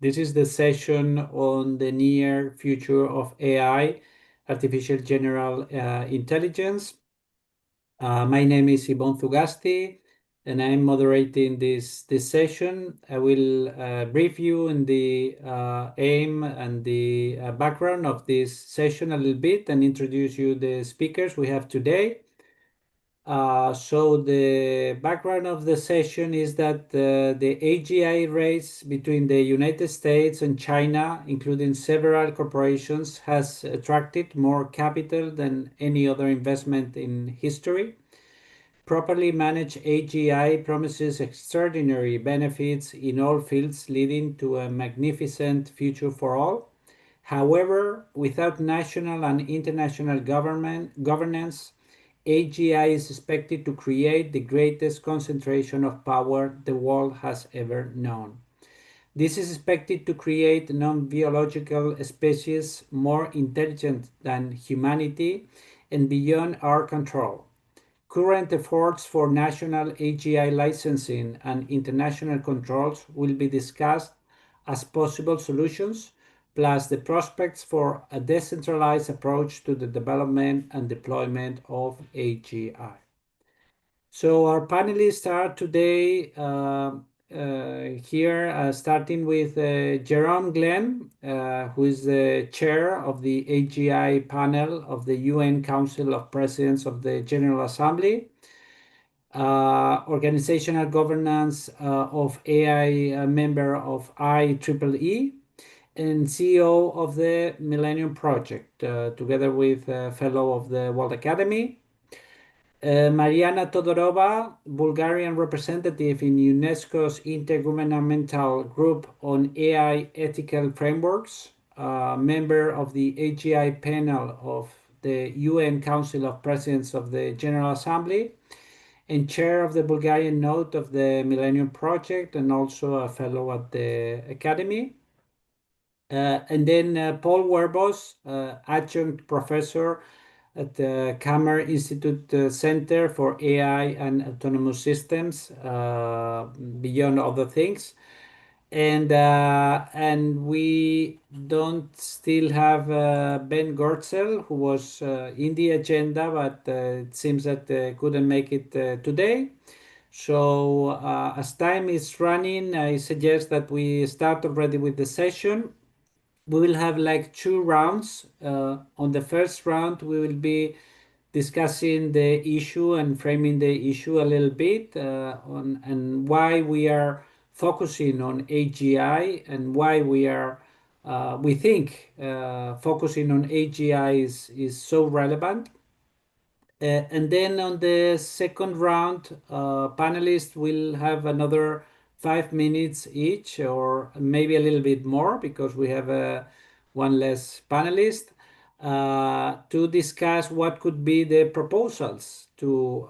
This is the session on the near future of AI, artificial general intelligence. My name is Ibon ZUGASTI, and I'm moderating this session. I will brief you in the aim and the background of this session a little bit and introduce you the speakers we have today. So the background of the session is that the AGI race between the United States and China, including several corporations, has attracted more capital than any other investment in history. Properly managed AGI promises extraordinary benefits in all fields, leading to a magnificent future for all. However, without national and international governance, AGI is expected to create the greatest concentration of power the world has ever known. This is expected to create non-biological species more intelligent than humanity and beyond our control. Current efforts for national AGI licensing and international controls will be discussed as possible solutions, plus the prospects for a decentralized approach to the development and deployment of AGI. So our panelists are today here, starting with Jerome Glenn, who is the chair of the AGI panel of the UN Council of Presidents of the General Assembly, organizational governance of AI member of IEEE, and CEO of the Millennium Project, together with a fellow of the World Academy. Mariana Todorova, Bulgarian representative in UNESCO's Intergovernmental Group on AI Ethical Frameworks, member of the AGI panel of the UN Council of Presidents of the General Assembly, and chair of the Bulgarian node of the Millennium Project, and also a fellow at the Academy. And then Paul WERBOS, adjunct professor at the Kammer Institute Center for AI and Autonomous Systems, beyond other things. And we don't still have Ben GOERTZEL, who was in the agenda, but it seems that couldn't make it today. So as time is running, I suggest that we start already with the session. We will have like two rounds. On the first round, we will be discussing the issue and framing the issue a little bit on and why we are focusing on AGI and why we think focusing on AGI is so relevant. And then on the second round, panelists will have another 5 minutes each, or maybe a little bit more because we have one less panelist, to discuss what could be the proposals to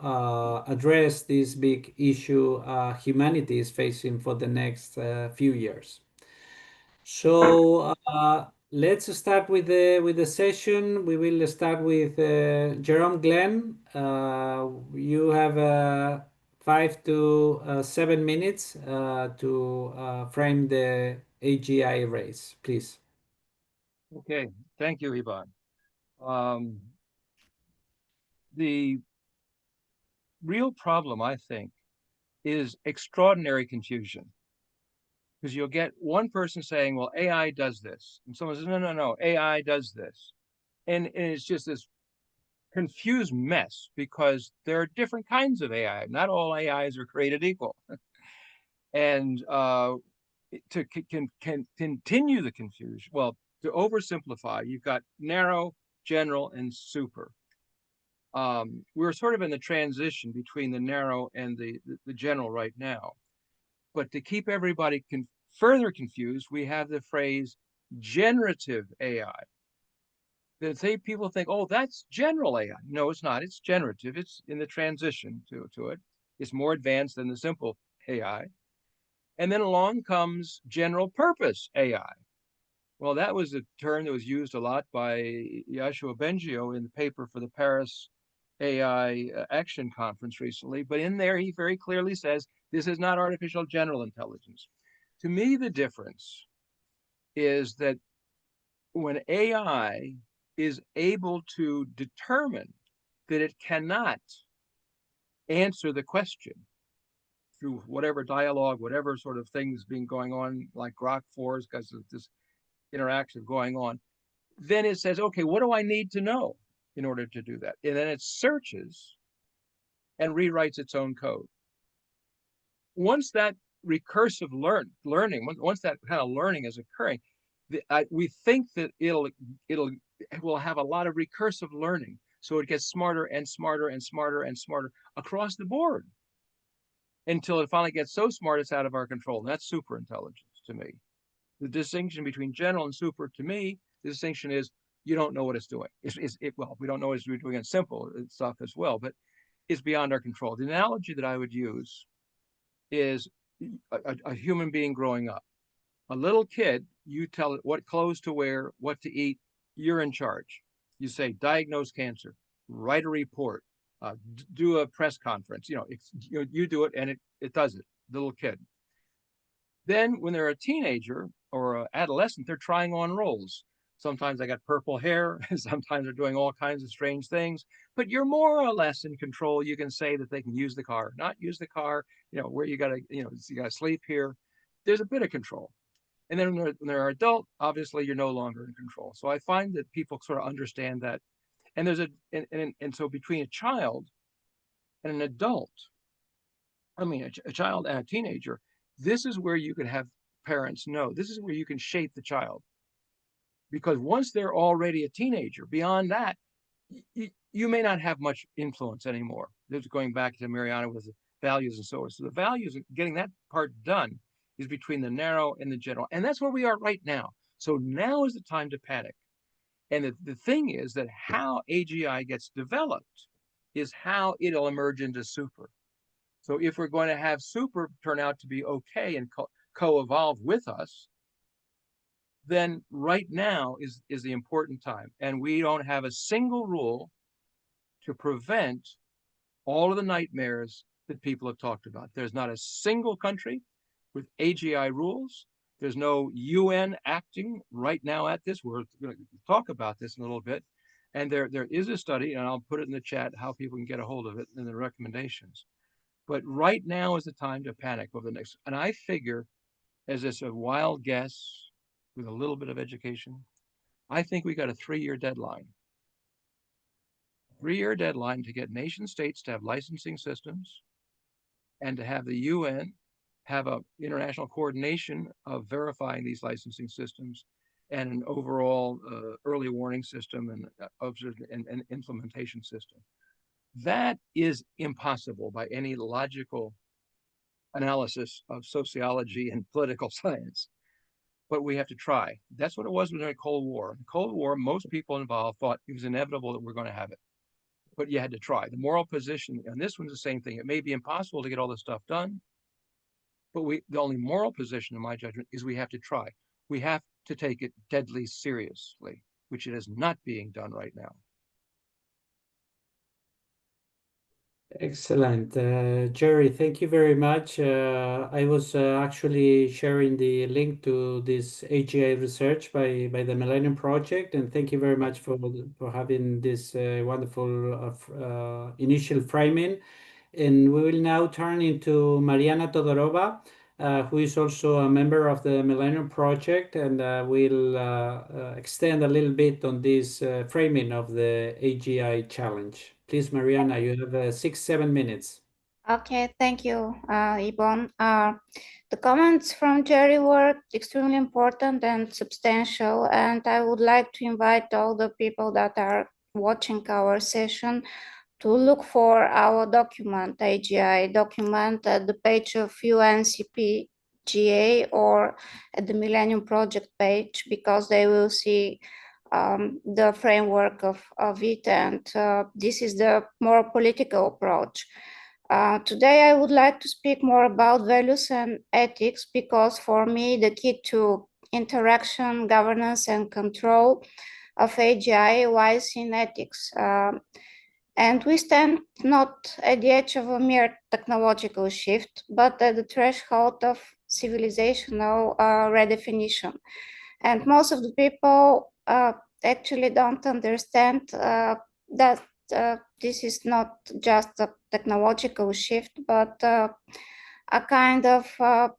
address this big issue humanity is facing for the next few years. So let's start with the session. We will start with Jerome Glenn. You have 5 to 7 minutes to frame the AGI race, please. Okay, thank you, Ibon. The real problem, I think, is extraordinary confusion. Because you'll get one person saying, well, AI does this. And someone says, no, AI does this. And it's just this confused mess because there are different kinds of AI. Not all AIs are created equal. And to continue the confusion, well, to oversimplify, you've got narrow, general, and super. We're sort of in the transition between the narrow and the general right now. But to keep everybody further confused, we have the phrase generative AI. That people think, oh, that's general AI. No, it's not. It's generative. It's in the transition to it. It's more advanced than the simple AI. And then along comes general purpose AI. Well, that was a term that was used a lot by Yoshua Bengio in the paper for the Paris AI Action Conference recently. But in there, he very clearly says, this is not artificial general intelligence. To me, the difference is that when AI is able to determine that it cannot answer the question through whatever dialogue, whatever sort of things being going on, like Grok 4s, because of this interaction going on, then it says, okay, what do I need to know in order to do that? And then it searches and rewrites its own code. Once that recursive learning, once that kind of learning is occurring, we think that it will have a lot of recursive learning. So it gets smarter and smarter and smarter and smarter across the board until it finally gets so smart it's out of our control. And that's super intelligence to me. The distinction between general and super, to me, the distinction is you don't know what it's doing. Well, we don't know what it's doing in simple stuff as well, but it's beyond our control. The analogy that I would use is a human being growing up. A little kid, you tell it what clothes to wear, what to eat, you're in charge. You say, diagnose cancer, write a report, do a press conference. You do it, and it does it, the little kid. Then when they're a teenager or an adolescent, they're trying on roles. Sometimes they got purple hair, sometimes they're doing all kinds of strange things, but you're more or less in control. You can say that they can use the car, not use the car, where you gotta sleep here. There's a bit of control. And then when they're adult, obviously you're no longer in control. So I find that people sort of understand that. And and so between a child and an adult, a child and a teenager, this is where you can have parents know. This is where you can shape the child. Because once they're already a teenager, beyond that, you may not have much influence anymore. This is going back to Mariana with the values and so on. So the values, getting that part done, is between the narrow and the general. And that's where we are right now. So now is the time to panic. And the thing is that how AGI gets developed is how it'll emerge into super. So if we're going to have super turn out to be okay and co-evolve with us, then right now is the important time. And we don't have a single rule to prevent all of the nightmares that people have talked about. There's not a single country with AGI rules. There's no UN acting right now at this. We're going to talk about this in a little bit. And there is a study, and I'll put it in the chat how people can get a hold of it in the recommendations. But right now is the time to panic over the next. And I figure, as it's a wild guess with a little bit of education, I think we got a 3-year deadline. 3-year deadline to get nation states to have licensing systems and to have the UN have an international coordination of verifying these licensing systems and an overall early warning system and implementation system. That is impossible by any logical analysis of sociology and political science. But we have to try. That's what it was during the Cold War. In the Cold War, most people involved thought it was inevitable that we're going to have it. But you had to try. The moral position, and this one's the same thing. It may be impossible to get all this stuff done, but the only moral position, in my judgment, is we have to try. We have to take it deadly seriously, which it is not being done right now. Excellent. Jerry, thank you very much. I was actually sharing the link to this AGI research by the Millennium Project, and thank you very much for having this wonderful initial framing. And we will now turn into Mariana Todorova, who is also a member of the Millennium Project, and will extend a little bit on this framing of the AGI challenge. Please, Mariana, you have 6-7 minutes. Okay, thank you, Ibon. The comments from Jerry were extremely important and substantial, and I would like to invite all the people that are watching our session to look for our document, AGI document, at the page of UNCPGA or at the Millennium Project page, because they will see the framework of it, and this is the more political approach. Today, I would like to speak more about values and ethics, because for me, the key to interaction, governance, and control of AGI lies in ethics. And we stand not at the edge of a mere technological shift, but at the threshold of civilizational redefinition. And most of the people actually don't understand that this is not just a technological shift, but a kind of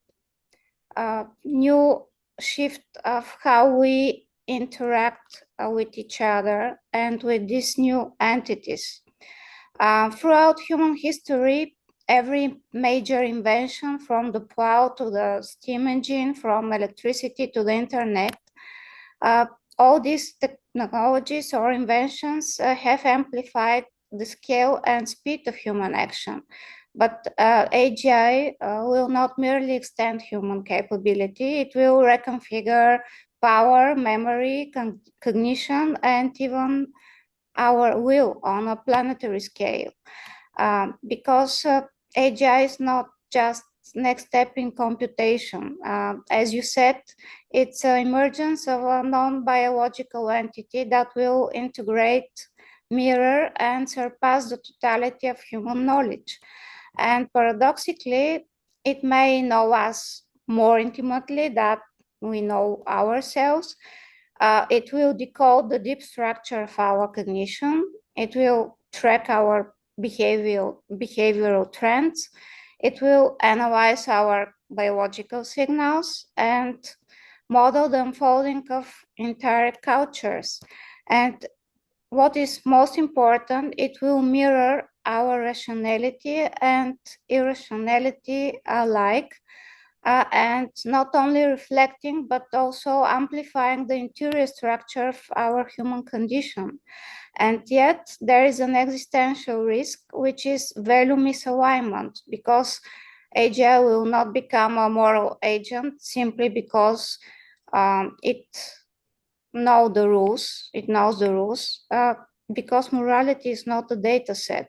new shift of how we interact with each other and with these new entities. Throughout human history, every major invention, from the plow to the steam engine, from electricity to the internet, all these technologies or inventions have amplified the scale and speed of human action. But AGI will not merely extend human capability, it will reconfigure power, memory, cognition, and even our will on a planetary scale. Because AGI is not just next step in computation. As you said, it's an emergence of a non-biological entity that will integrate, mirror, and surpass the totality of human knowledge. And paradoxically, it may know us more intimately than we know ourselves. It will decode the deep structure of our cognition. It will track our behavioral trends. It will analyze our biological signals and model the unfolding of entire cultures. And what is most important, it will mirror our rationality and irrationality alike, and not only reflecting, but also amplifying the interior structure of our human condition. And yet there is an existential risk, which is value misalignment, because AGI will not become a moral agent simply because it knows the rules, because morality is not a data set.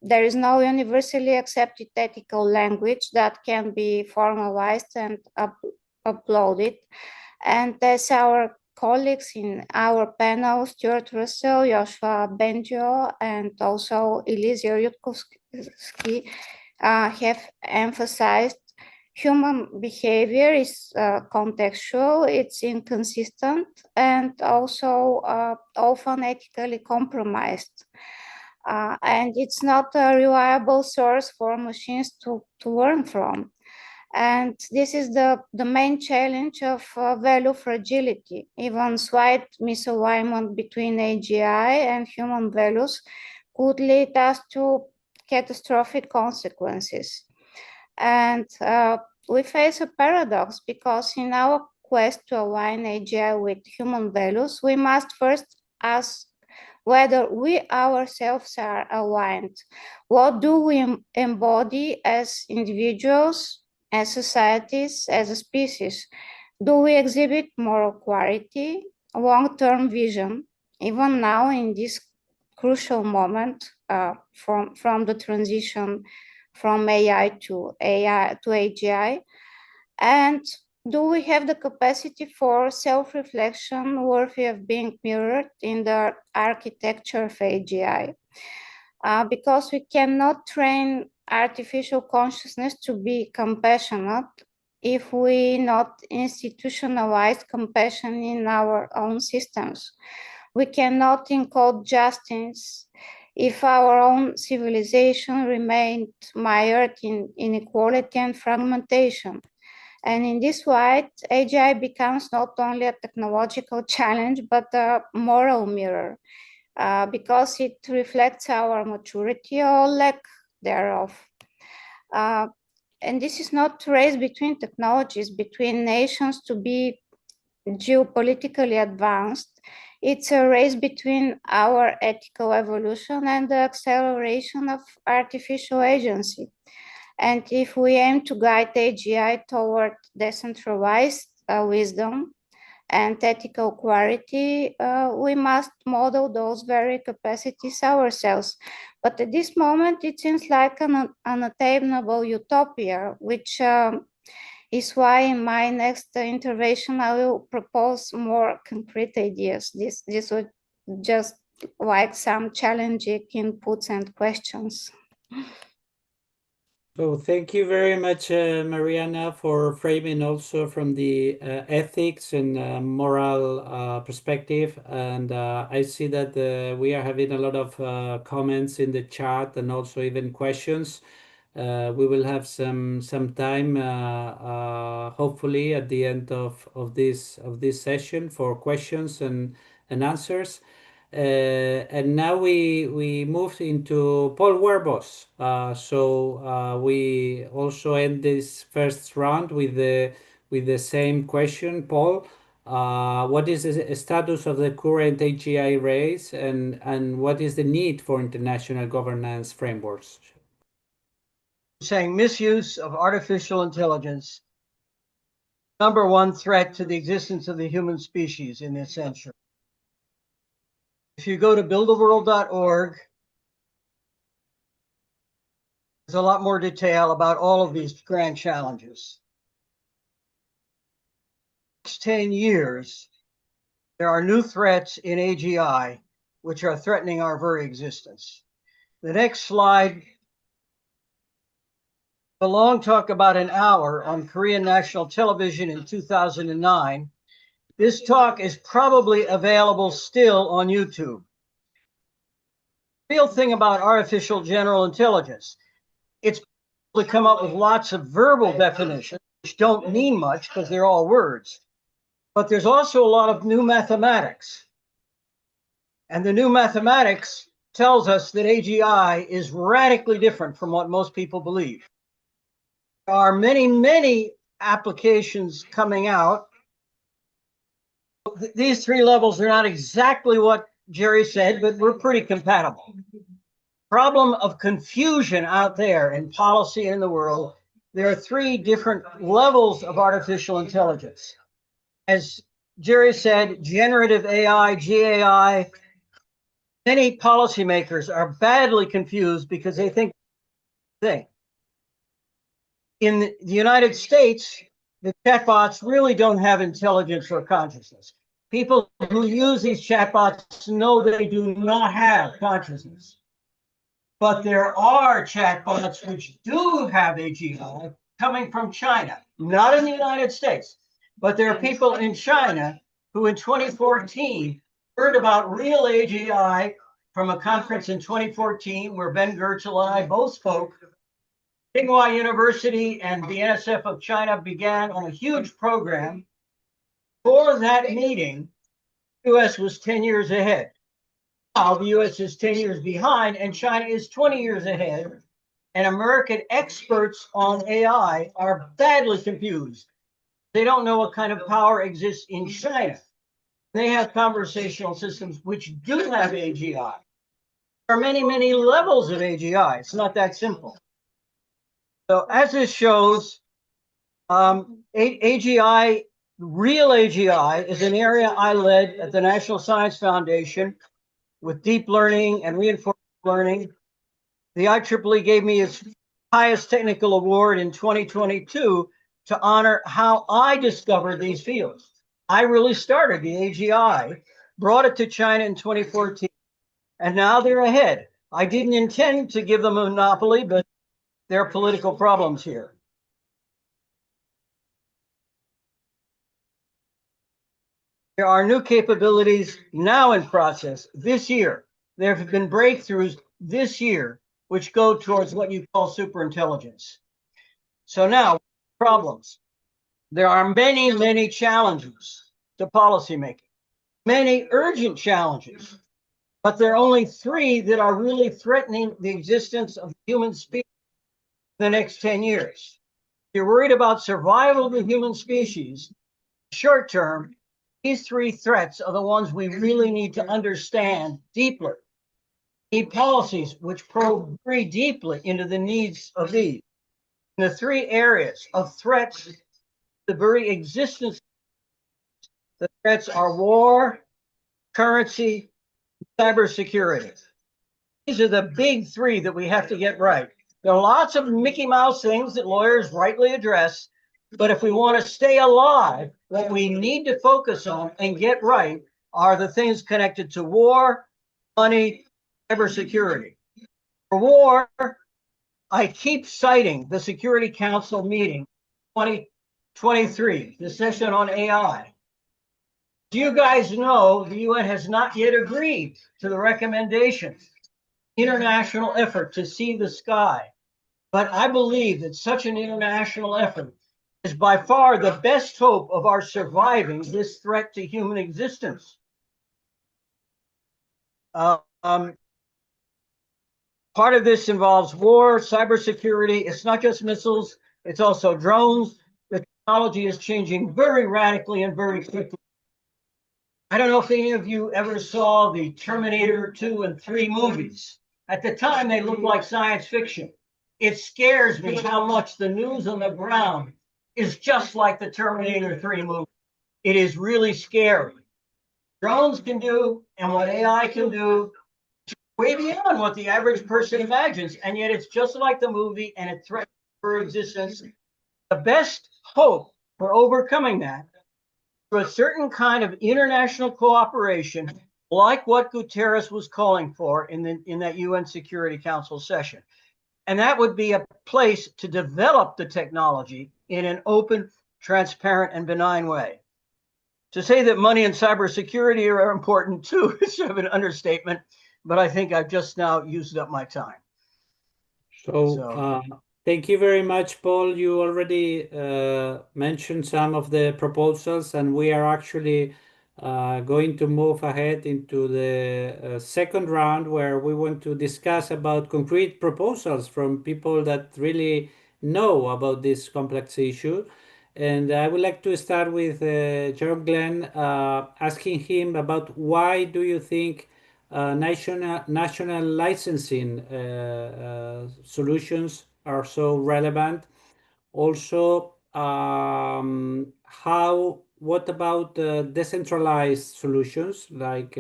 There is no universally accepted ethical language that can be formalized and uploaded. And as our colleagues in our panel, Stuart Russell, Joshua Bengio, and also Elisa Rutkowski have emphasized, human behavior is contextual, it's inconsistent, and also often ethically compromised. And it's not a reliable source for machines to learn from. And this is the main challenge of value fragility. Even slight misalignment between AGI and human values could lead us to catastrophic consequences. And we face a paradox, because in our quest to align AGI with human values, we must first ask whether we ourselves are aligned. What do we embody as individuals, as societies, as a species? Do we exhibit moral clarity, long-term vision, even now in this crucial moment from the transition from AI to AGI? And do we have the capacity for self-reflection worthy of being mirrored in the architecture of AGI? Because we cannot train artificial consciousness to be compassionate if we not institutionalize compassion in our own systems. We cannot encode justice if our own civilization remained mired in inequality and fragmentation. And in this light, AGI becomes not only a technological challenge, but a moral mirror, because it reflects our maturity or lack thereof. And this is not a race between technologies, between nations to be geopolitically advanced. It's a race between our ethical evolution and the acceleration of artificial agency. And if we aim to guide AGI toward decentralized wisdom and ethical clarity, we must model those very capacities ourselves. But at this moment, it seems like an unattainable utopia, which is why in my next intervention, I will propose more concrete ideas. This would just like some challenging inputs and questions. So thank you very much, Mariana, for framing also from the ethics and moral perspective. And I see that we are having a lot of comments in the chat and also even questions. We will have some time, hopefully, at the end of this session for questions and answers. And now we moved into Paul Werbos. We also end this first round with the same question, Paul. What is the status of the current AGI race, and what is the need for international governance frameworks? Saying misuse of artificial intelligence, #1 threat to the existence of the human species in this century. If you go to buildaworld.org, there's a lot more detail about all of these grand challenges. Next 10 years, there are new threats in AGI which are threatening our very existence. The next slide, a long talk about an hour on Korean national television in 2009. This talk is probably available still on YouTube. The real thing about artificial general intelligence, it's to come up with lots of verbal definitions which don't mean much because they're all words. But there's also a lot of new mathematics. And the new mathematics tells us that AGI is radically different from what most people believe. There are many, many applications coming out. These 3 levels are not exactly what Jerry said, but we're pretty compatible. Problem of confusion out there in policy and in the world. There are 3 different levels of artificial intelligence. As Jerry said, generative AI, GAI, many policymakers are badly confused because they think in the United States, the chatbots really don't have intelligence or consciousness. People who use these chatbots know they do not have consciousness. But there are chatbots which do have AGI coming from China, not in the United States. But there are people in China who in 2014 heard about real AGI from a conference in 2014 where Ben GOERTZEL and I both spoke. Tsinghua University and the NSF of China began on a huge program. For that meeting, the US was 10 years ahead. Now the US is 10 years behind and China is 20 years ahead. And American experts on AI are badly confused. They don't know what kind of power exists in China. They have conversational systems which do have AGI. There are many, many levels of AGI. It's not that simple. So as this shows, AGI, real AGI is an area I led at the National Science Foundation with deep learning and reinforcement learning. The IEEE gave me its highest technical award in 2022 to honor how I discovered these fields. I really started the AGI, brought it to China in 2014, and now they're ahead. I didn't intend to give them a monopoly, but there are political problems here. There are new capabilities now in process this year. There have been breakthroughs this year which go towards what you call superintelligence. So now, problems. There are many, many challenges to policymaking, many urgent challenges, but there are only 3 that are really threatening the existence of human species in the next 10 years. If you're worried about survival of the human species, short term, these 3 threats are the ones we really need to understand deeply. We need policies which probe very deeply into the needs of these. In the 3 areas of threats, the very existence, the threats are war, currency, cybersecurity. These are the big 3 that we have to get right. There are lots of Mickey Mouse things that lawyers rightly address, but if we want to stay alive, what we need to focus on and get right are the things connected to war, money, cybersecurity. For war, I keep citing the Security Council meeting 2023, the session on AI. Do you guys know the UN has not yet agreed to the recommendations, international effort to see the sky? But I believe that such an international effort is by far the best hope of our surviving this threat to human existence. Part of this involves war, cybersecurity. It's not just missiles, it's also drones. The technology is changing very radically and very quickly. I don't know if any of you ever saw the Terminator 2 and 3 movies. At the time, they looked like science fiction. It scares me how much the news on the ground is just like the Terminator 3 movie. It is really scary. Drones can do, and what AI can do, way beyond what the average person imagines, and yet it's just like the movie, and it threatens her existence. The best hope for overcoming that through a certain kind of international cooperation, like what Guterres was calling for in that UN Security Council session. And that would be a place to develop the technology in an open, transparent, and benign way. To say that money and cybersecurity are important too is sort of an understatement, but I think I've just now used up my time. So thank you very much, Paul. You already mentioned some of the proposals, and we are actually going to move ahead into the second round, where we want to discuss about concrete proposals from people that really know about this complex issue. And I would like to start with Jerome Glenn, asking him about why do you think national licensing solutions are so relevant. Also, what about decentralized solutions like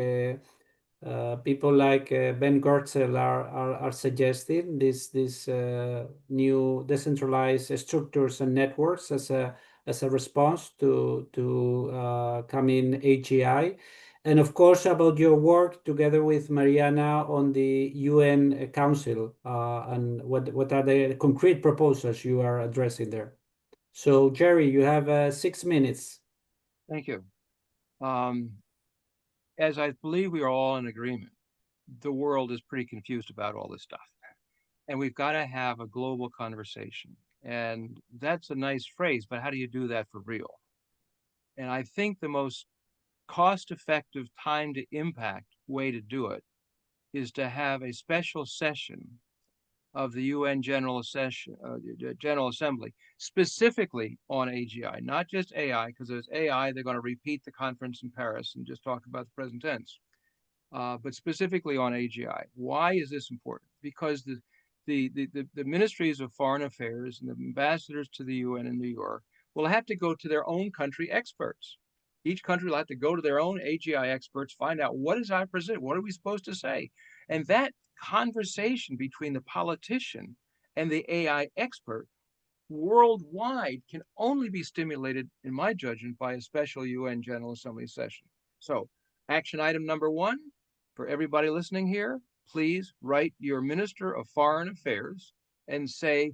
people like Ben GOERTZEL are suggesting this new decentralized structures and networks as a response to coming AGI. And of course, about your work together with Mariana on the UN Council, and what are the concrete proposals you are addressing there? So, Jerry, you have 6 minutes. Thank you. As I believe we are all in agreement, the world is pretty confused about all this stuff. And we've got to have a global conversation. And that's a nice phrase, but how do you do that for real? And I think the most cost-effective time to impact way to do it is to have a special session of the UN General Assembly, specifically on AGI, not just AI, because there's AI, they're going to repeat the conference in Paris and just talk about the present tense, but specifically on AGI. Why is this important? Because the ministries of foreign affairs and the ambassadors to the UN in New York will have to go to their own country experts. Each country will have to go to their own AGI experts, find out what is our position, what are we supposed to say? And that conversation between the politician and the AI expert worldwide can only be stimulated, in my judgment, by a special UN General Assembly session. So, action item number 1, for everybody listening here, please write your Minister of Foreign Affairs and say,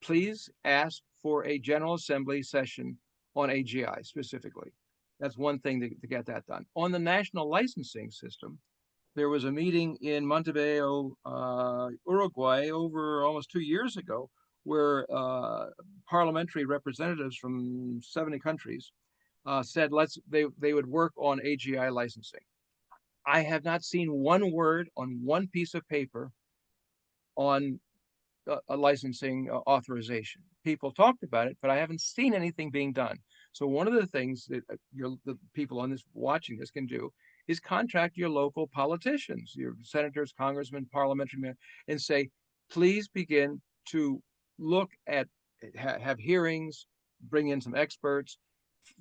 please ask for a General Assembly session on AGI specifically. That's one thing to get that done. On the national licensing system, there was a meeting in Montevideo, Uruguay, over almost 2 years ago, where parliamentary representatives from 70 countries said they would work on AGI licensing. I have not seen one word on one piece of paper on a licensing authorization. People talked about it, but I haven't seen anything being done. So one of the things that the people on this watching this can do is contract your local politicians, your senators, congressmen, parliamentary, and say, please begin to look at, have hearings, bring in some experts.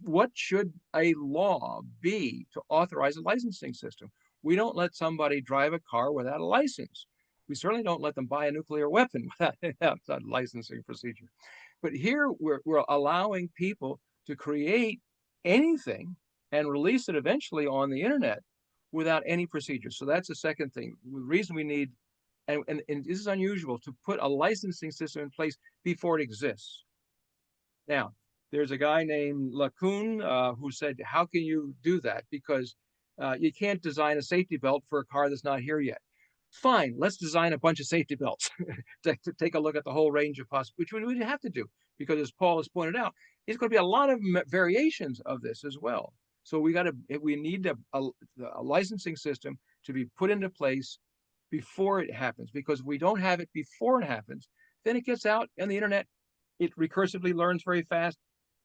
What should a law be to authorize a licensing system? We don't let somebody drive a car without a license. We certainly don't let them buy a nuclear weapon without a licensing procedure. But here we're allowing people to create anything and release it eventually on the internet without any procedure. So that's the second thing. The reason we need and this is unusual, to put a licensing system in place before it exists. Now, there's a guy named LaCoon who said, how can you do that? Because you can't design a safety belt for a car that's not here yet. Fine, let's design a bunch of safety belts to take a look at the whole range of possibilities, which we have to do, because as Paul has pointed out, there's going to be a lot of variations of this as well. So we need a licensing system to be put into place before it happens, because if we don't have it before it happens, then it gets out on the internet, it recursively learns very fast,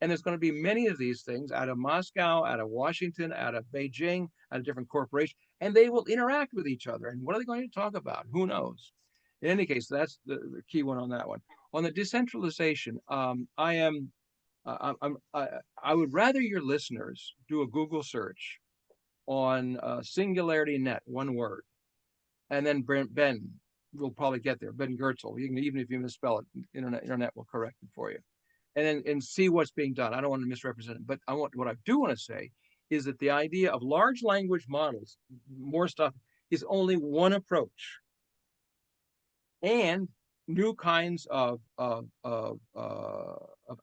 and there's going to be many of these things out of Moscow, out of Washington, out of Beijing, out of different corporations, and they will interact with each other. And what are they going to talk about? Who knows? In any case, that's the key one on that one. On the decentralization, I would rather your listeners do a Google search on SingularityNET, one word, and then Ben will probably get there. Ben GOERTZEL. Even if you misspell it, internet will correct it for you. And see what's being done. I don't want to misrepresent it, but what I do want to say is that the idea of large language models, more stuff, is only one approach. And new kinds of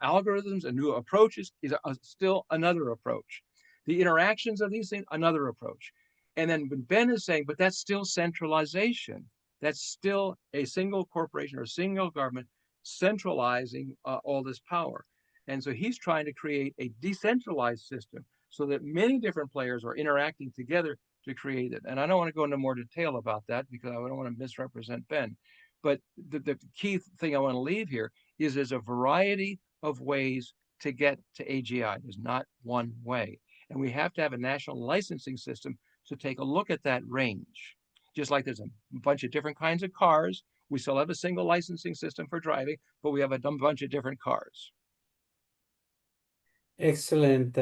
algorithms and new approaches is still another approach. The interactions of these things, another approach. And then Ben is saying, but that's still centralization. That's still a single corporation or a single government centralizing all this power. And so he's trying to create a decentralized system so that many different players are interacting together to create it. And I don't want to go into more detail about that because I don't want to misrepresent Ben. But the key thing I want to leave here is there's a variety of ways to get to AGI. There's not one way. And we have to have a national licensing system to take a look at that range. Just like there's a bunch of different kinds of cars, we still have a single licensing system for driving, but we have a bunch of different cars. Excellent,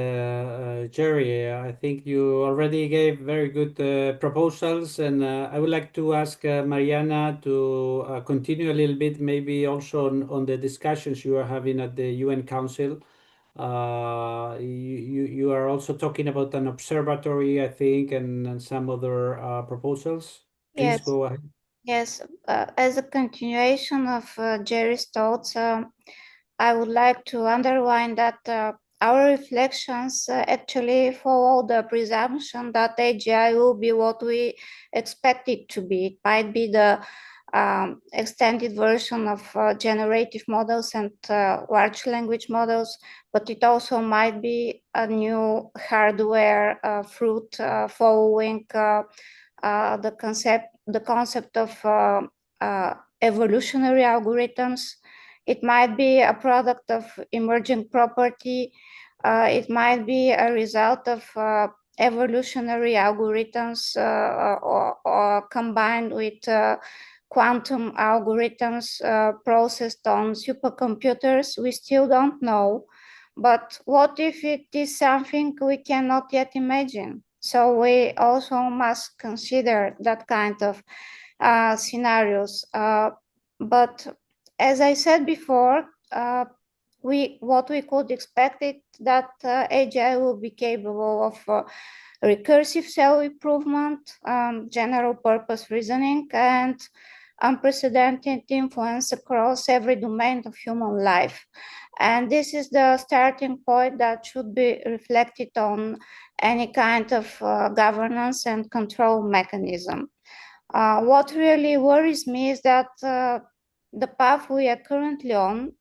Jerry. I think you already gave very good proposals, and I would like to ask Mariana to continue a little bit, maybe also on the discussions you are having at the UN Council. You are also talking about an observatory, I think, and some other proposals. Please Yes. go ahead. Yes, as a continuation of Jerry's thoughts, I would like to underline that our reflections actually follow the presumption that AGI will be what we expect it to be. It might be the extended version of generative models and large language models, but it also might be a new hardware fruit following the concept of evolutionary algorithms. It might be a product of emerging property. It might be a result of evolutionary algorithms or combined with quantum algorithms processed on supercomputers. We still don't know. But what if it is something we cannot yet imagine? So we also must consider that kind of scenarios. But as I said before, what we could expect is that AGI will be capable of recursive self-improvement, general purpose reasoning, and unprecedented influence across every domain of human life. And this is the starting point that should be reflected on any kind of governance and control mechanism. What really worries me is that the path we are currently on,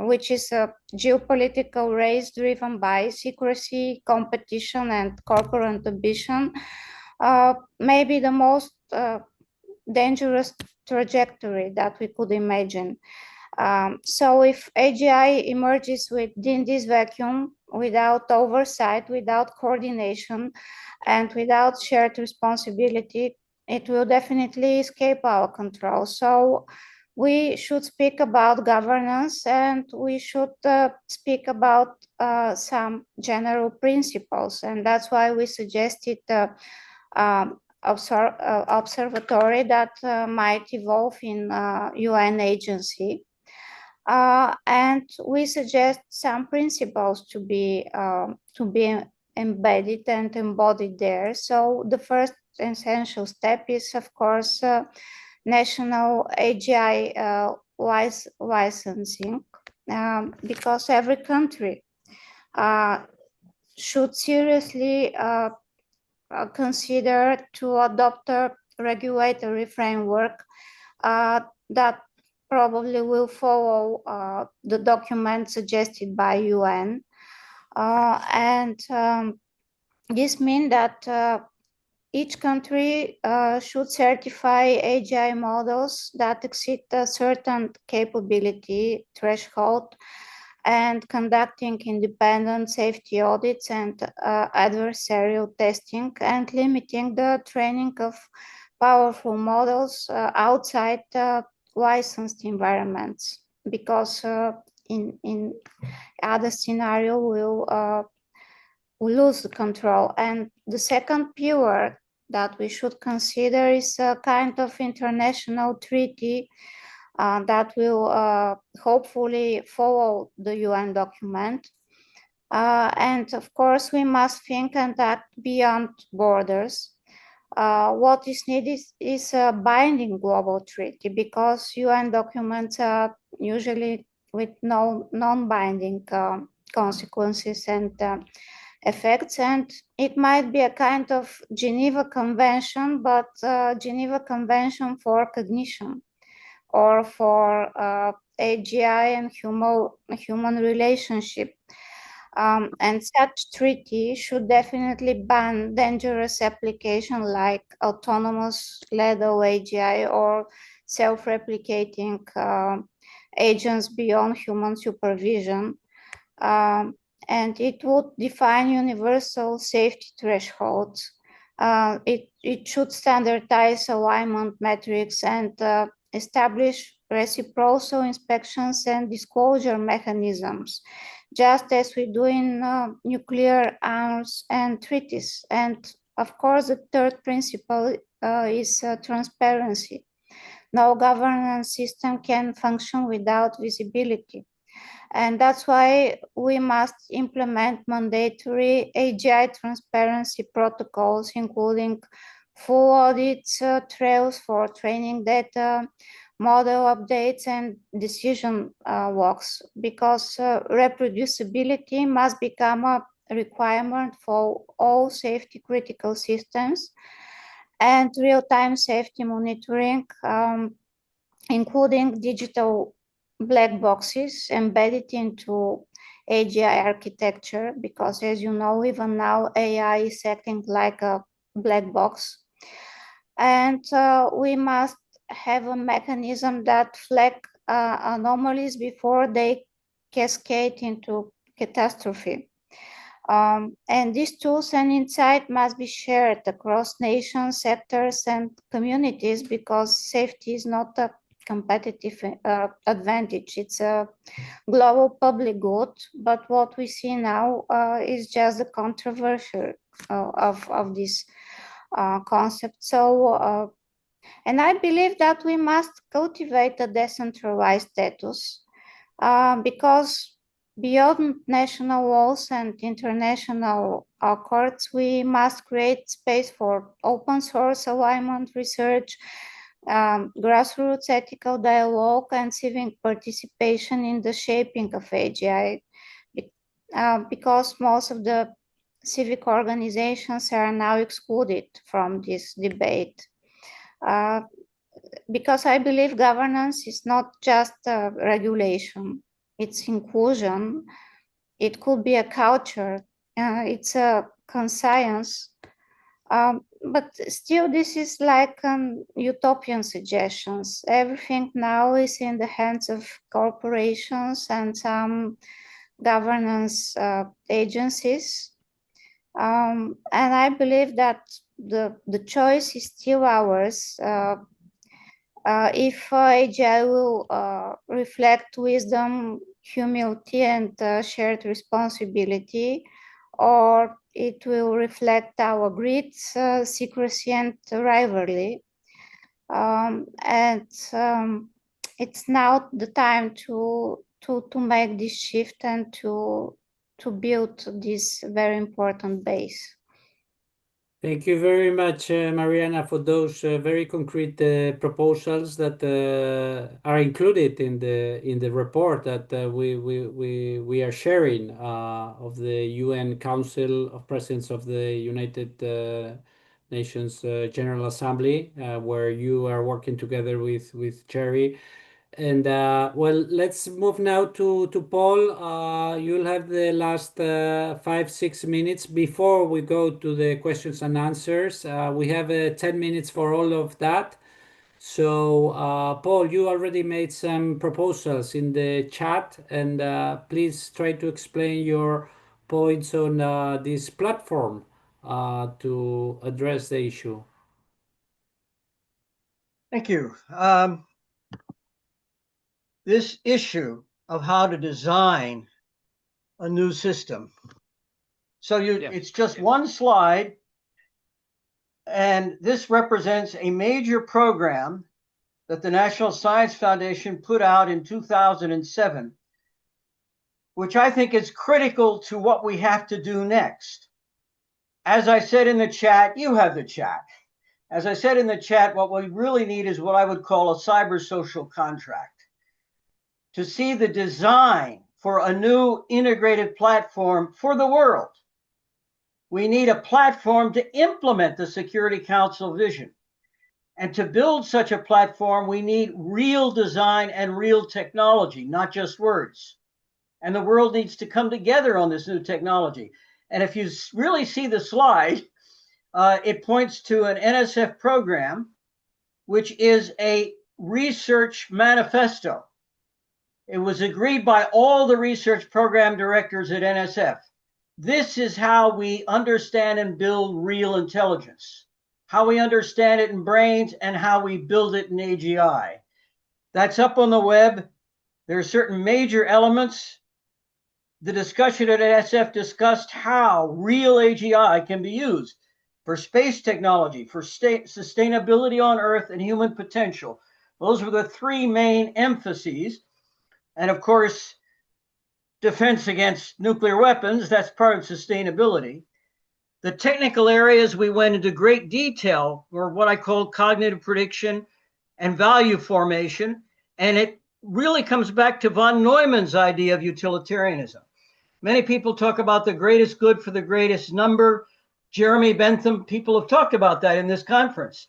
which is a geopolitical race driven by secrecy, competition, and corporate ambition, may be the most dangerous trajectory that we could imagine. So if AGI emerges within this vacuum, without oversight, without coordination, and without shared responsibility, it will definitely escape our control. So we should speak about governance, and we should speak about some general principles. And that's why we suggested observatory that might evolve in UN agency. And we suggest some principles to be embedded and embodied there. So the first essential step is, of course, national AGI licensing, because every country should seriously consider to adopt a regulatory framework that probably will follow the document suggested by UN. This means that each country should certify AGI models that exceed a certain capability threshold, and conducting independent safety audits and adversarial testing, and limiting the training of powerful models outside licensed environments, because in other scenario we'll lose the control. And the second pillar that we should consider is a kind of international treaty that will hopefully follow the UN document. And of course, we must think and act beyond borders. What is needed is a binding global treaty, because UN documents are usually with no non-binding consequences and effects, and it might be a kind of Geneva Convention, but Geneva Convention for cognition, or for AGI and human relationship. And such treaty should definitely ban dangerous application like autonomous lethal AGI or self-replicating agents beyond human supervision. And it would define universal safety thresholds. It should standardize alignment metrics and establish reciprocal inspections and disclosure mechanisms, just as we do in nuclear arms and treaties. And of course, the third principle is transparency. No governance system can function without visibility. And that's why we must implement mandatory AGI transparency protocols, including full audits, trails for training data, model updates, and decision walks, because reproducibility must become a requirement for all safety critical systems, and real-time safety monitoring, including digital black boxes embedded into AGI architecture, because as you know, even now AI is acting like a black box. And we must have a mechanism that flag anomalies before they cascade into catastrophe. And these tools and insight must be shared across nations, sectors, and communities, because safety is not a competitive advantage. It's a global public good, but what we see now is just the controversial of this concept. So, and I believe that we must cultivate a decentralized status, because beyond national laws and international accords, we must create space for open source alignment research, grassroots ethical dialogue, and civic participation in the shaping of AGI, because most of the civic organizations are now excluded from this debate. Because I believe governance is not just regulation, it's inclusion, it could be a culture, it's a conscience, but still this is like utopian suggestions. Everything now is in the hands of corporations and some governance agencies. And I believe that the choice is still ours. If AGI will reflect wisdom, humility, and shared responsibility, or it will reflect our greed, secrecy, and rivalry. It's now the time to make this shift and to build this very important base. Thank you very much, Mariana, for those very concrete proposals that are included in the report that we are sharing of the UN Council of Presidents of the United Nations General Assembly, where you are working together with Jerry. And well, let's move now to Paul. You'll have the last 5-6 minutes before we go to the questions and answers. We have 10 minutes for all of that. So, Paul, you already made some proposals in the chat, and please try to explain your points on this platform to address the issue. Thank you. This issue of how to design a new system. So it's just one slide, and this represents a major program that the National Science Foundation put out in 2007, which I think is critical to what we have to do next. As I said in the chat, you have the chat. As I said in the chat, what we really need is what I would call a cyber social contract. To see the design for a new integrated platform for the world. We need a platform to implement the Security Council vision. And to build such a platform, we need real design and real technology, not just words. And the world needs to come together on this new technology. And if you really see the slide, it points to an NSF program, which is a research manifesto. It was agreed by all the research program directors at NSF. This is how we understand and build real intelligence, how we understand it in brains and how we build it in AGI. That's up on the web. There are certain major elements. The discussion at NSF discussed how real AGI can be used for space technology, for sustainability on Earth and human potential. Those were the three main emphases. And of course, defense against nuclear weapons, that's part of sustainability. The technical areas we went into great detail were what I call cognitive prediction and value formation. And it really comes back to von Neumann's idea of utilitarianism. Many people talk about the greatest good for the greatest number. Jeremy Bentham, people have talked about that in this conference.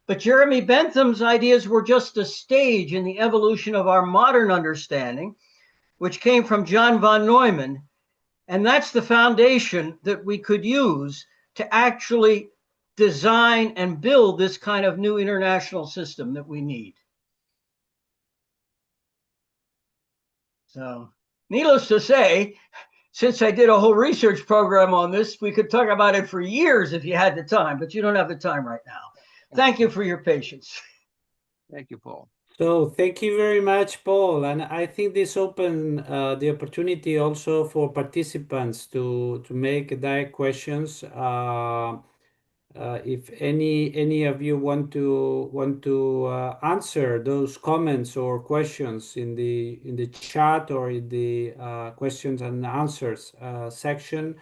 But Jeremy Bentham's ideas were just a stage in the evolution of our modern understanding, which came from John von Neumann. And that's the foundation that we could use to actually design and build this kind of new international system that we need. So, needless to say, since I did a whole research program on this, we could talk about it for years if you had the time, but you don't have the time right now. Thank you for your patience. Thank you, Paul. So thank you very much, Paul. And I think this opens the opportunity also for participants to make direct questions. If any of you want to answer those comments or questions in the chat or in the questions and answers section,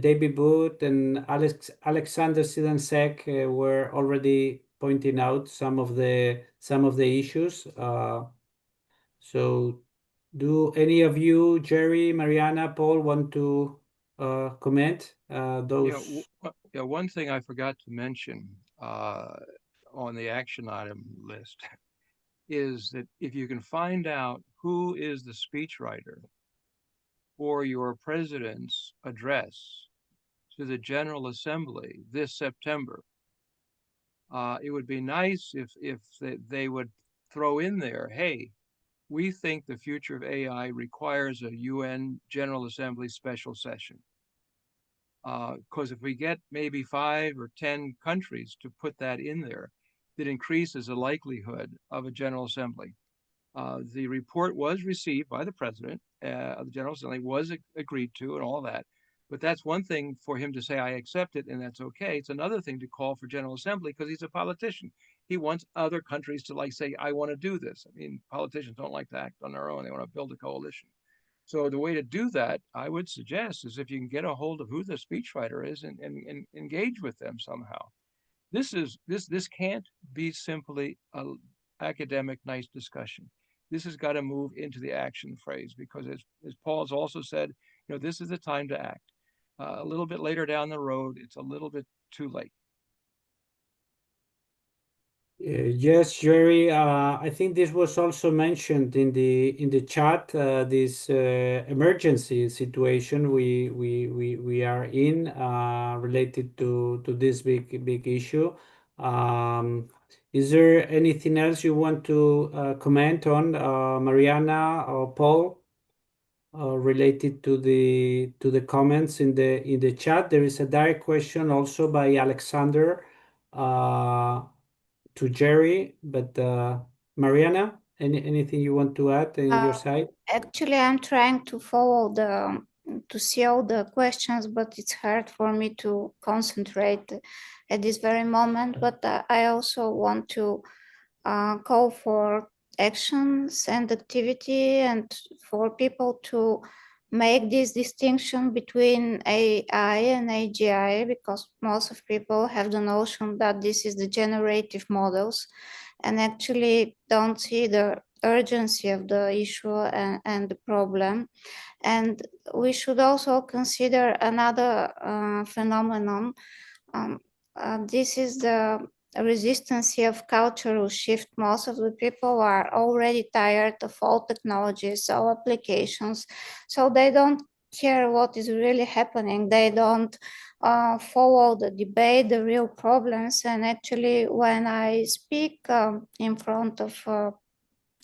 David Booth and Alexander Sidansek were already pointing out some of the issues. So, do any of you, Jerry, Mariana, Paul, want to comment those? Yeah, one thing I forgot to mention on the action item list is that if you can find out who is the speechwriter for your president's address to the General Assembly this September, it would be nice if they would throw in there, hey, we think the future of AI requires a UN General Assembly special session. Because if we get maybe 5 or 10 countries to put that in there, it increases the likelihood of a General Assembly. The report was received by the President of the General Assembly, was agreed to and all that. But that's one thing for him to say, I accept it, and that's okay. It's another thing to call for General Assembly because he's a politician. He wants other countries to say, I want to do this. I mean, politicians don't like to act on their own. They want to build a coalition. So the way to do that, I would suggest, is if you can get a hold of who the speechwriter is and engage with them somehow. This can't be simply an academic nice discussion. This has got to move into the action phase, because as Paul's also said, this is the time to act. A little bit later down the road, it's a little bit too late. Yes, Jerry. I think this was also mentioned in the chat. This emergency situation we are in, related to this big issue. Is there anything else you want to comment on, Mariana or Paul, related to the comments in the chat? There is a direct question also by Alexander. To Jerry, but Mariana, anything you want to add on your side? Actually, I'm trying to follow to see all the questions, but it's hard for me to concentrate at this very moment. But I also want to call for actions and activity, and for people to make this distinction between AI and AGI, because most of people have the notion that this is the generative models and actually don't see the urgency of the issue and the problem. And we should also consider another phenomenon. This is the resistance of cultural shift. Most of the people are already tired of all technologies, all applications, so they don't care what is really happening. They don't follow the debate, the real problems. And actually, when I speak in front of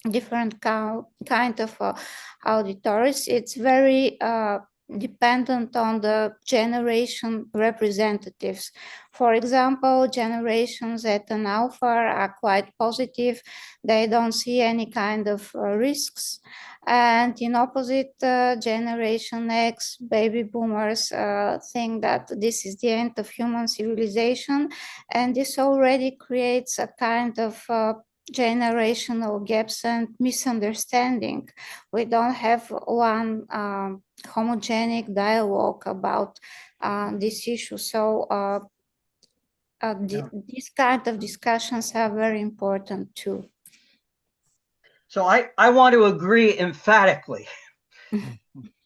different kind of auditories, it's very dependent on the generation representatives. For example, generations at an alpha are quite positive. They don't see any kind of risks. And in opposite, generation X, baby boomers, think that this is the end of human civilization. And this already creates a kind of generational gaps and misunderstanding. We don't have one homogenic dialogue about this issue. So these kind of discussions are very important too. So I want to agree emphatically.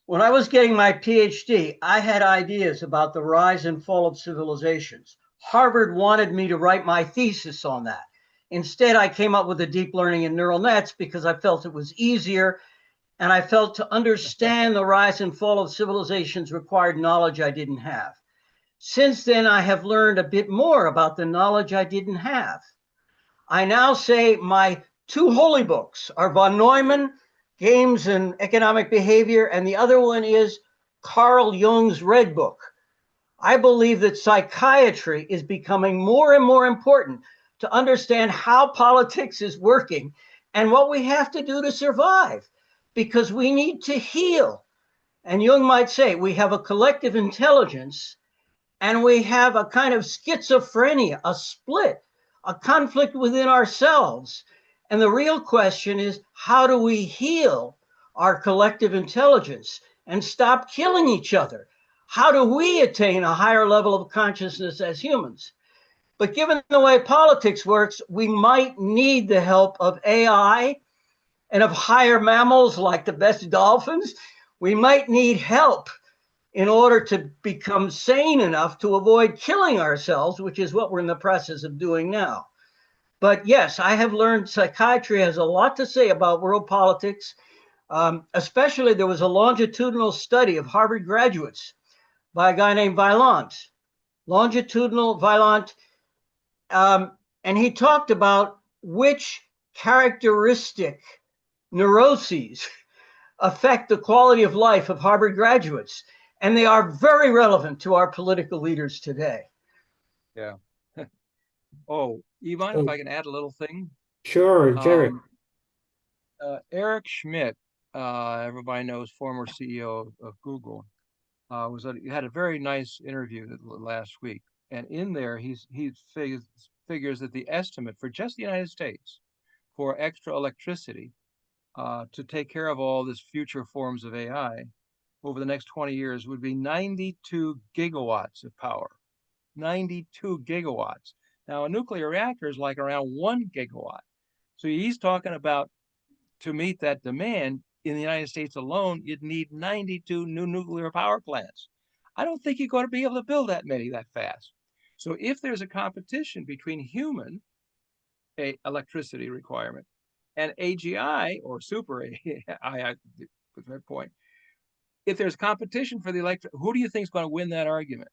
When I was getting my PhD, I had ideas about the rise and fall of civilizations. Harvard wanted me to write my thesis on that. Instead, I came up with the deep learning and neural nets because I felt it was easier, and I felt to understand the rise and fall of civilizations required knowledge I didn't have. Since then, I have learned a bit more about the knowledge I didn't have. I now say my two holy books are von Neumann, Games and Economic Behavior, and the other one is Carl Jung's Red Book. I believe that psychiatry is becoming more and more important to understand how politics is working and what we have to do to survive, because we need to heal. And Jung might say we have a collective intelligence and we have a kind of schizophrenia, a split, a conflict within ourselves. And the real question is, how do we heal our collective intelligence and stop killing each other? How do we attain a higher level of consciousness as humans? But given the way politics works, we might need the help of AI and of higher mammals like the best dolphins. We might need help in order to become sane enough to avoid killing ourselves, which is what we're in the process of doing now. But yes, I have learned psychiatry has a lot to say about world politics. Especially there was a longitudinal study of Harvard graduates by a guy named Vaillant. Longitudinal Vaillant. And he talked about which characteristic neuroses affect the quality of life of Harvard graduates. And they are very relevant to our political leaders today. Yeah. Oh, Ibon, if I can add a little thing. Sure, Jerry. Eric Schmidt, everybody knows, former CEO of Google, had a very nice interview last week. And in there, he figures that the estimate for just the United States for extra electricity to take care of all this future forms of AI over the next 20 years would be 92 gigawatts of power. 92 gigawatts. Now, a nuclear reactor is like around 1 gigawatt. So he's talking about, to meet that demand in the United States alone, you'd need 92 new nuclear power plants. I don't think you're going to be able to build that many that fast. So if there's a competition between human electricity requirement and AGI or super AI, with my point, if there's competition for the electric, who do you think is going to win that argument?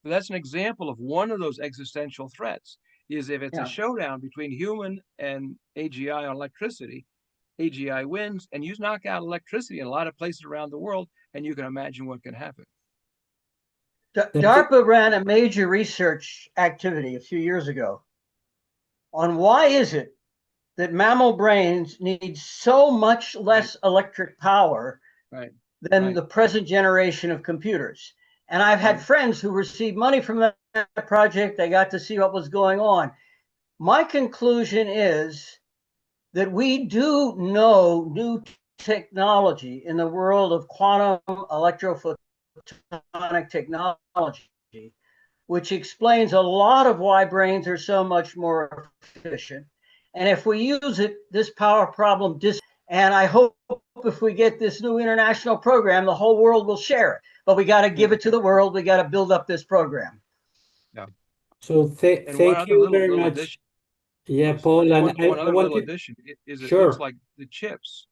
So that's an example of one of those existential threats, is if it's a showdown between human and AGI on electricity, AGI wins, and you knock out electricity in a lot of places around the world, and you can imagine what can happen. DARPA ran a major research activity a few years ago on why is it that mammal brains need so much less electric power than the present generation of computers. And I've had friends who received money from that project. They got to see what was going on. My conclusion is that we do know new technology in the world of quantum electrophotonic technology, which explains a lot of why brains are so much more efficient. And if we use it, this power problem, and I hope if we get this new international program, the whole world will share it. But we got to give it to the world. We got to build up this program. Yeah. So thank you very much. Addition, Paul. And one other little addition is it looks like the chips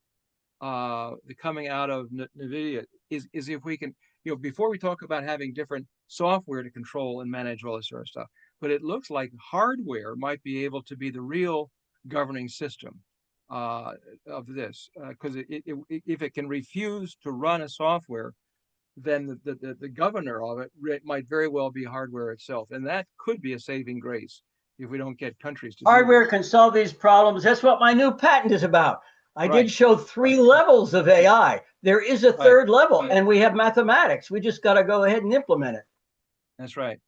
coming out of NVIDIA is if we can, before we talk about having different software to control and manage all this sort of stuff, but it looks like hardware might be able to be the real governing system of this, because if it can refuse to run a software, then the governor of it might very well be hardware itself, and that could be a saving grace if we don't get countries to hardware can solve these problems. That's what my new patent is about. I did show 3 levels of AI. There is a third level, and we have mathematics. We just got to go ahead and implement it. That's right.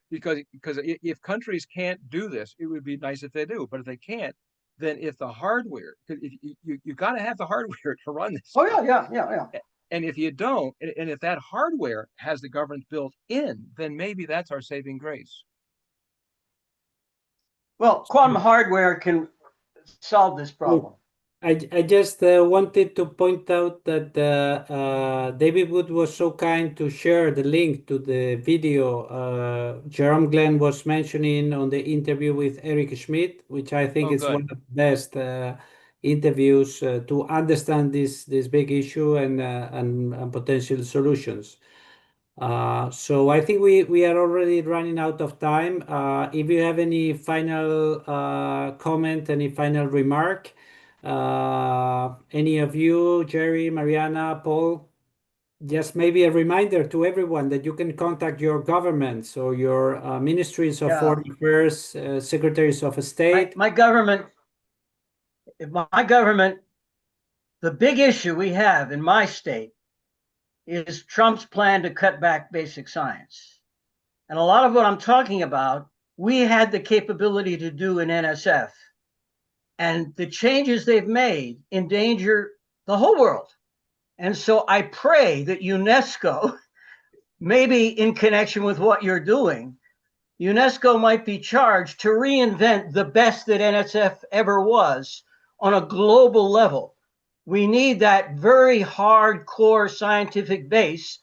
Because if countries can't do this, it would be nice if they do. But if they can't, then if the hardware, you got to have the hardware to run this. Oh, yeah. And if you don't, and if that hardware has the governance built in, then maybe that's our saving grace. Well, quantum hardware can solve this problem. I just wanted to point out that David Wood was so kind to share the link to the video Jerome Glenn was mentioning on the interview with Eric Schmidt, which I think is one of the best interviews to understand this big issue and potential solutions. So I think we are already running out of time. If you have any final comment, any final remark, any of you, Jerry, Mariana, Paul, just maybe a reminder to everyone that you can contact your governments or your ministries of foreign affairs, secretaries of state. My government, the big issue we have in my state is Trump's plan to cut back basic science. And a lot of what I'm talking about, we had the capability to do in NSF. And the changes they've made endanger the whole world. And so I pray that UNESCO, maybe in connection with what you're doing, UNESCO might be charged to reinvent the best that NSF ever was on a global level. We need that very hardcore scientific base.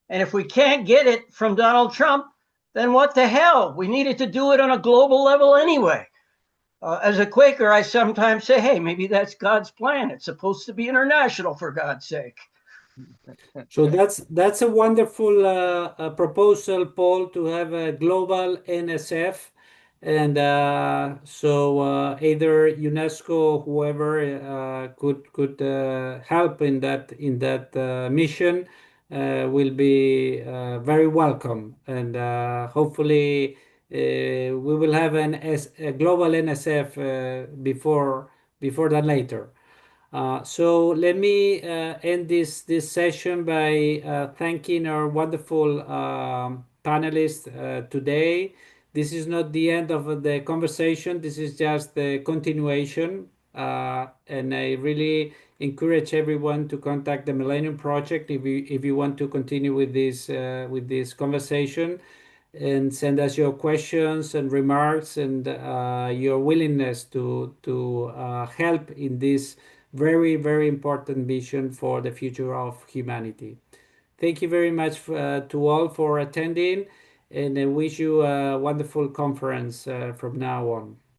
And if we can't get it from Donald Trump, then what the hell? We needed to do it on a global level anyway. As a Quaker, I sometimes say, hey, maybe that's God's plan. It's supposed to be international, for God's sake. So that's a wonderful proposal, Paul, to have a global NSF. And so either UNESCO or whoever could help in that mission will be very welcome. And hopefully we will have a global NSF before than later. So let me end this session by thanking our wonderful panelists today. This is not the end of the conversation. This is just the continuation. and I really encourage everyone to contact the Millennium Project if you want to continue with this conversation, and send us your questions and remarks and your willingness to help in this very, very important vision for the future of humanity. Thank you very much to all for attending, and I wish you a wonderful conference from now on.